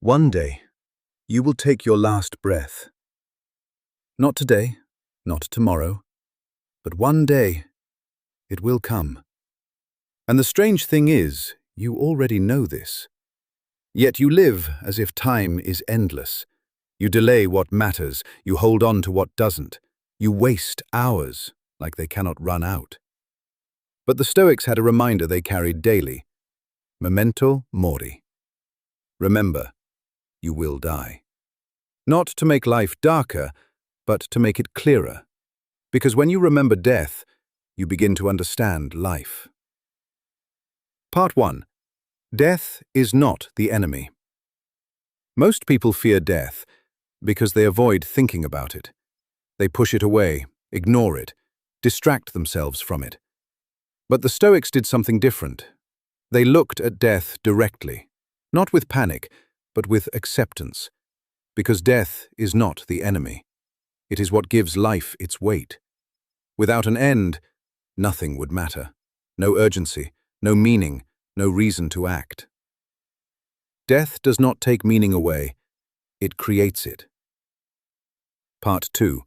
One day, you will take your last breath. Not today, not tomorrow, but one day, it will come. And the strange thing is, you already know this. Yet you live as if time is endless. You delay what matters, you hold on to what doesn't. You waste hours like they cannot run out. But the Stoics had a reminder they carried daily. Memento mori. Remember, you will die. Not to make life darker, but to make it clearer. Because when you remember death, you begin to understand life. Part 1. Death is not the enemy. Most people fear death because they avoid thinking about it. They push it away, ignore it, distract themselves from it. But the Stoics did something different. They looked at death directly, not with panic, but with acceptance. Because death is not the enemy. It is what gives life its weight. Without an end, nothing would matter. No urgency, no meaning, no reason to act. Death does not take meaning away, it creates it. Part 2.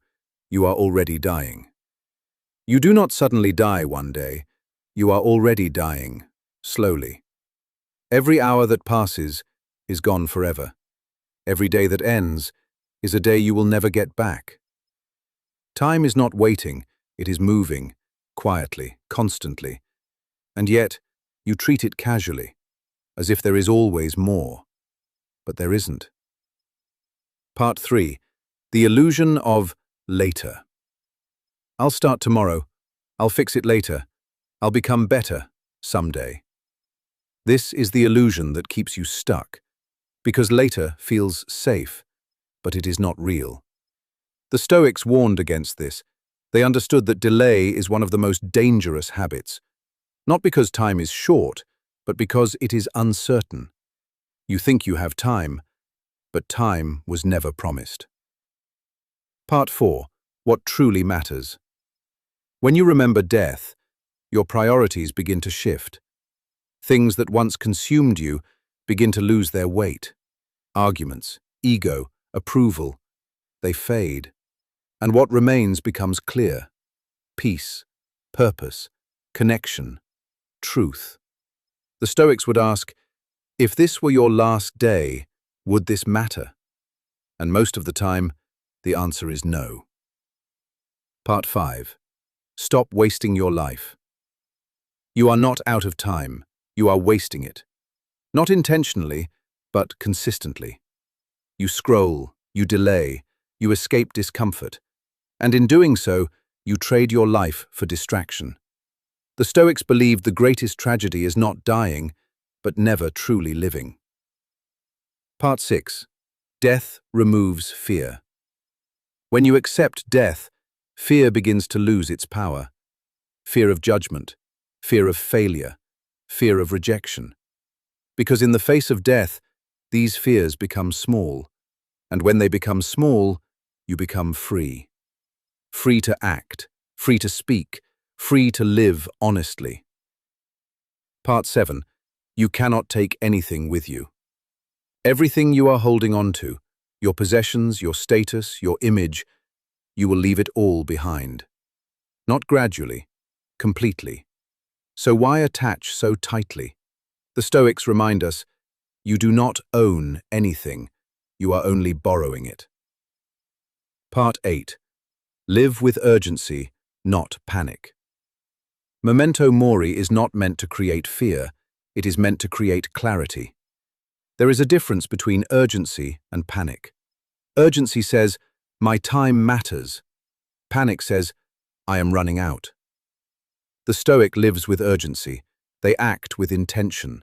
You are already dying. You do not suddenly die one day. You are already dying, slowly. Every hour that passes is gone forever. Every day that ends is a day you will never get back. Time is not waiting, it is moving, quietly, constantly. And yet, you treat it casually, as if there is always more. But there isn't. Part 3. The illusion of later. I'll start tomorrow. I'll fix it later. I'll become better someday. This is the illusion that keeps you stuck, because later feels safe, but it is not real. The Stoics warned against this. They understood that delay is one of the most dangerous habits, not because time is short, but because it is uncertain. You think you have time, but time was never promised. Part 4. What truly matters. When you remember death, your priorities begin to shift. Things that once consumed you begin to lose their weight. Arguments, ego, approval, they fade. And what remains becomes clear. Peace, purpose, connection, truth. The Stoics would ask, if this were your last day, would this matter? And most of the time, the answer is no. Part 5. Stop wasting your life. You are not out of time. You are wasting it. Not intentionally, but consistently. You scroll, you delay, you escape discomfort. And in doing so, you trade your life for distraction. The Stoics believed the greatest tragedy is not dying, but never truly living. Part 6. Death removes fear. When you accept death, fear begins to lose its power. Fear of judgment, fear of failure, fear of rejection. Because in the face of death, these fears become small. And when they become small, you become free. Free to act, free to speak, free to live honestly. Part 7. You cannot take anything with you. Everything you are holding on to, your possessions, your status, your image, you will leave it all behind. Not gradually, completely. So why attach so tightly? The Stoics remind us, you do not own anything, you are only borrowing it. Part 8. Live with urgency, not panic. Memento mori is not meant to create fear, it is meant to create clarity. There is a difference between urgency and panic. Urgency says, my time matters. Panic says, I am running out. The Stoic lives with urgency. They act with intention.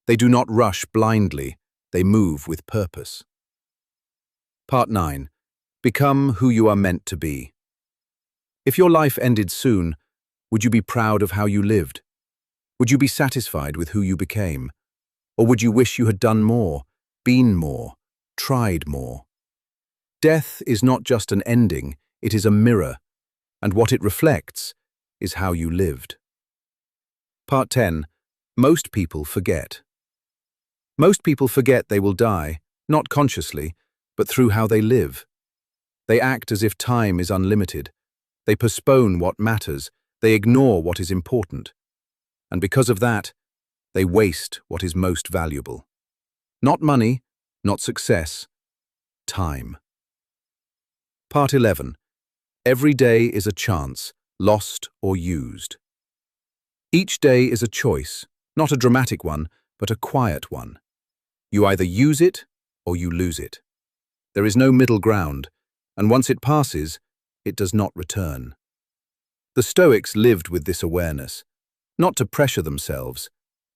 They do not rush blindly. They move with purpose. Part 9. Become who you are meant to be. If your life ended soon, would you be proud of how you lived? Would you be satisfied with who you became? Or would you wish you had done more, been more, tried more? Death is not just an ending, it is a mirror, and what it reflects is how you lived. Part 10. Most people forget. Most people forget they will die, not consciously, but through how they live. They act as if time is unlimited. They postpone what matters. They ignore what is important. And because of that, they waste what is most valuable. Not money, not success, time. Part 11. Every day is a chance, lost or used. Each day is a choice, not a dramatic one, but a quiet one. You either use it or you lose it. There is no middle ground, and once it passes, it does not return. The Stoics lived with this awareness, not to pressure themselves,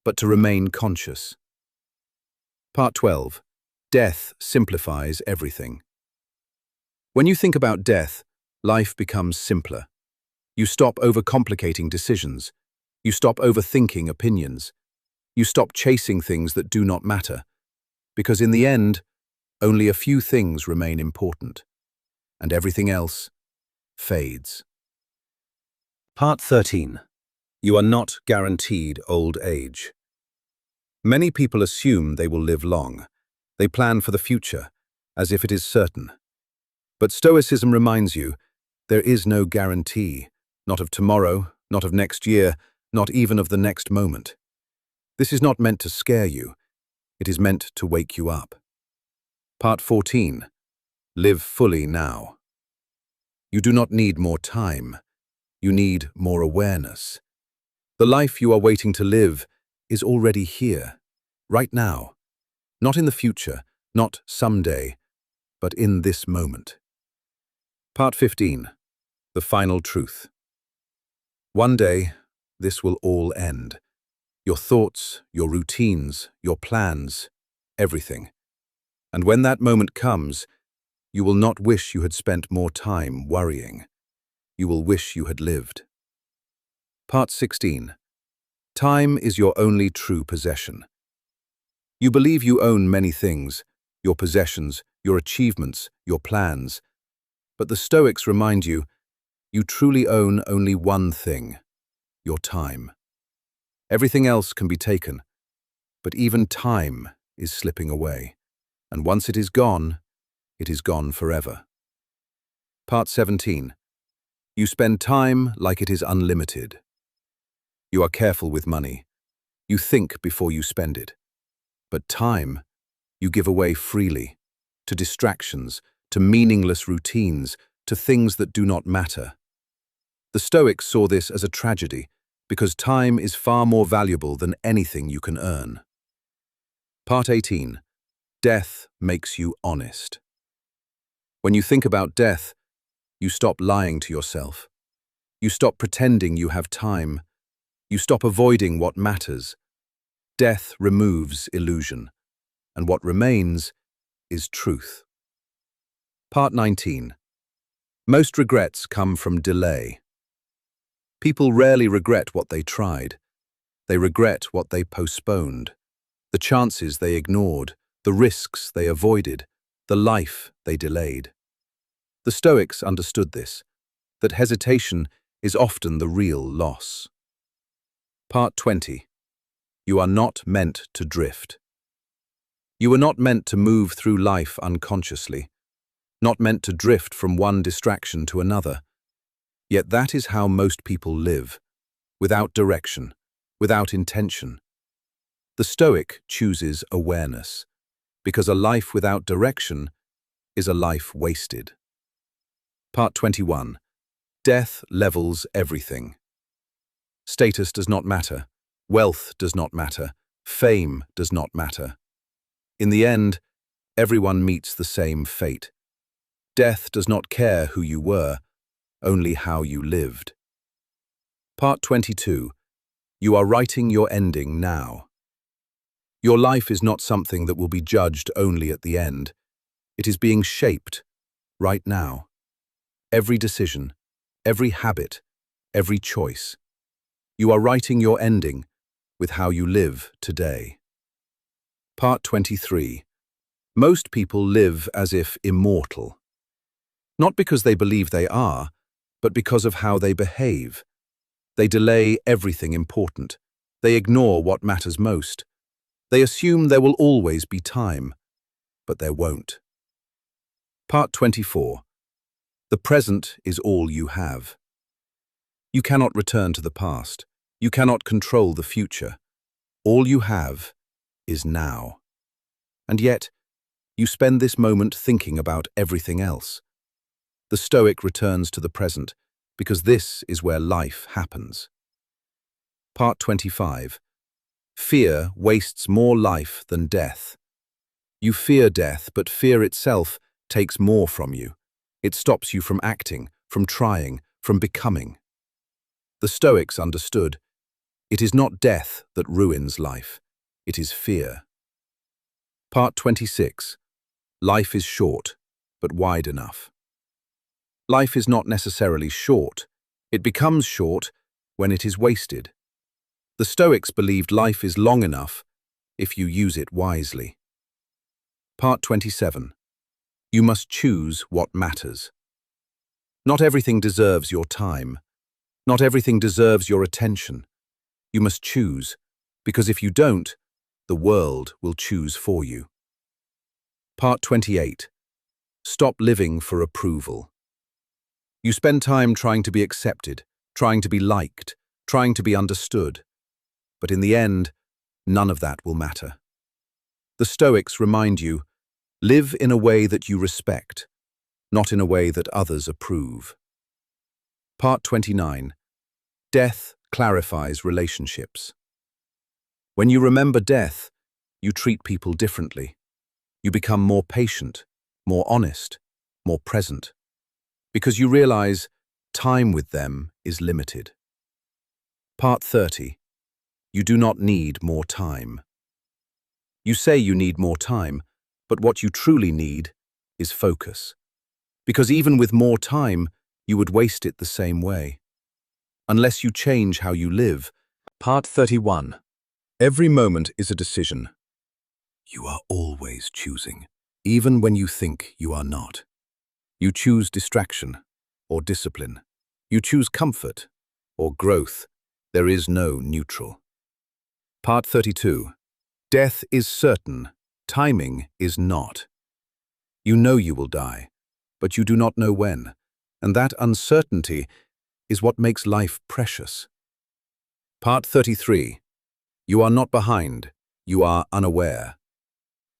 but to remain conscious. Part 12. Death simplifies everything. When you think about death, life becomes simpler. You stop overcomplicating decisions. You stop overthinking opinions. You stop chasing things that do not matter. Because in the end, only a few things remain important, and everything else fades. Part 13. You are not guaranteed old age. Many people assume they will live long. They plan for the future, as if it is certain. But Stoicism reminds you, there is no guarantee, not of tomorrow, not of next year, not even of the next moment. This is not meant to scare you. It is meant to wake you up. Part 14. Live fully now. You do not need more time. You need more awareness. The life you are waiting to live is already here, right now. Not in the future, not someday, but in this moment. Part 15. The final truth. One day, this will all end. Your thoughts, your routines, your plans, everything. And when that moment comes, you will not wish you had spent more time worrying. You will wish you had lived. Part 16. Time is your only true possession. You believe you own many things, your possessions, your achievements, your plans. But the Stoics remind you, you truly own only one thing, your time. Everything else can be taken, but even time is slipping away. And once it is gone forever. Part 17. You spend time like it is unlimited. You are careful with money. You think before you spend it. But time, you give away freely, to distractions, to meaningless routines, to things that do not matter. The Stoics saw this as a tragedy, because time is far more valuable than anything you can earn. Part 18. Death makes you honest. When you think about death, you stop lying to yourself. You stop pretending you have time. You stop avoiding what matters. Death removes illusion, and what remains is truth. Part 19. Most regrets come from delay. People rarely regret what they tried. They regret what they postponed, the chances they ignored, the risks they avoided, the life they delayed. The Stoics understood this, that hesitation is often the real loss. Part 20. You are not meant to drift. You are not meant to move through life unconsciously, not meant to drift from one distraction to another. Yet that is how most people live, without direction, without intention. The Stoic chooses awareness, because a life without direction is a life wasted. Part 21. Death levels everything. Status does not matter. Wealth does not matter. Fame does not matter. In the end, everyone meets the same fate. Death does not care who you were, only how you lived. Part 22. You are writing your ending now. Your life is not something that will be judged only at the end. It is being shaped right now. Every decision, every habit, every choice. You are writing your ending with how you live today. Part 23. Most people live as if immortal. Not because they believe they are, but because of how they behave. They delay everything important. They ignore what matters most. They assume there will always be time. but there won't. Part 24. The present is all you have. You cannot return to the past. You cannot control the future. All you have is now. And yet, you spend this moment thinking about everything else. The Stoic returns to the present because this is where life happens. Part 25. Fear wastes more life than death. You fear death, but fear itself takes more from you. It stops you from acting, from trying, from becoming. The Stoics understood, it is not death that ruins life, it is fear. Part 26. Life is short, but wide enough. Life is not necessarily short. It becomes short when it is wasted. The Stoics believed life is long enough if you use it wisely. Part 27. You must choose what matters. Not everything deserves your time. Not everything deserves your attention. You must choose, because if you don't, the world will choose for you. Part 28. Stop living for approval. You spend time trying to be accepted, trying to be liked, trying to be understood. But in the end, none of that will matter. The Stoics remind you, live in a way that you respect, not in a way that others approve. Part 29. Death clarifies relationships. When you remember death, you treat people differently. You become more patient, more honest, more present, because you realize time with them is limited. Part 30. You do not need more time. You say you need more time, but what you truly need is focus. Because even with more time, you would waste it the same way. Unless you change how you live. Part 31. Every moment is a decision. You are always choosing, even when you think you are not. You choose distraction or discipline. You choose comfort or growth. There is no neutral. Part 32. Death is certain, timing is not. You know you will die, but you do not know when, and that uncertainty is what makes life precious. Part 33. You are not behind, you are unaware.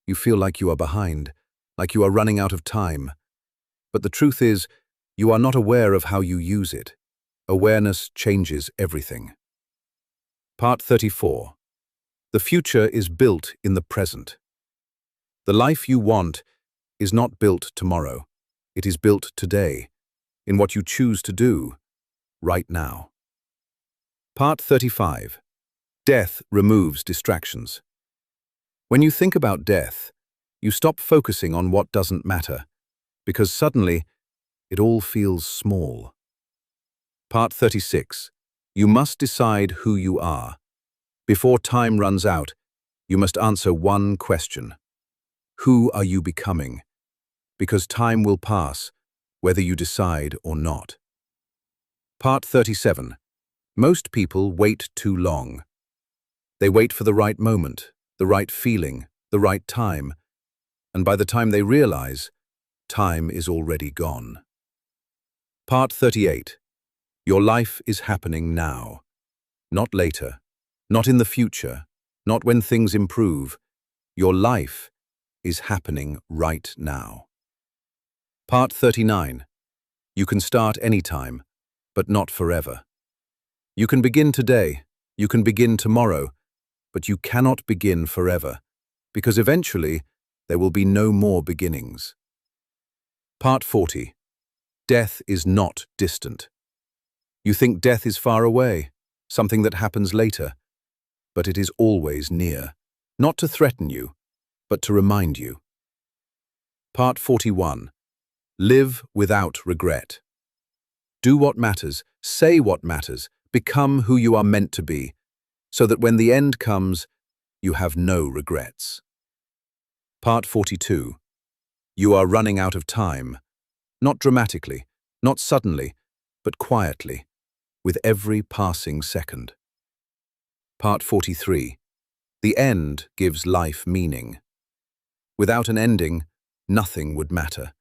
You feel like you are behind, like you are running out of time. But the truth is, you are not aware of how you use it. Awareness changes everything. Part 34. The future is built in the present. The life you want is not built tomorrow. It is built today, in what you choose to do, right now. Part 35. Death removes distractions. When you think about death, you stop focusing on what doesn't matter, because suddenly it all feels small. Part 36. You must decide who you are. Before time runs out, you must answer one question. Who are you becoming? Because time will pass, whether you decide or not. Part 37. Most people wait too long. They wait for the right moment, the right feeling, the right time, and by the time they realize, time is already gone. Part 38. Your life is happening now, not later. Not in the future, not when things improve. Your life is happening right now. Part 39. You can start anytime, but not forever. You can begin today, you can begin tomorrow, but you cannot begin forever, because eventually there will be no more beginnings. Part 40. Death is not distant. You think death is far away, something that happens later. But it is always near, not to threaten you, but to remind you. Part 41. Live without regret. Do what matters, say what matters, become who you are meant to be, so that when the end comes, you have no regrets. Part 42. You are running out of time, not dramatically, not suddenly, but quietly, with every passing second. Part 43. The end gives life meaning. Without an ending, nothing would matter.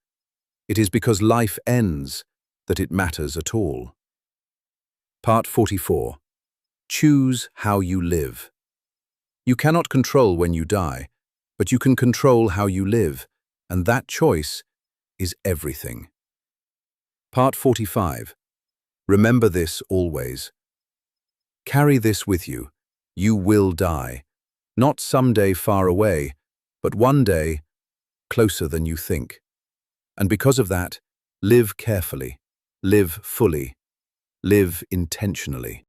It is because life ends that it matters at all. Part 44. Choose how you live. You cannot control when you die, but you can control how you live, and that choice is everything. Part 45. Remember this always. Carry this with you. You will die. Not someday far away, but one day closer than you think. And because of that, live carefully, live fully, live intentionally.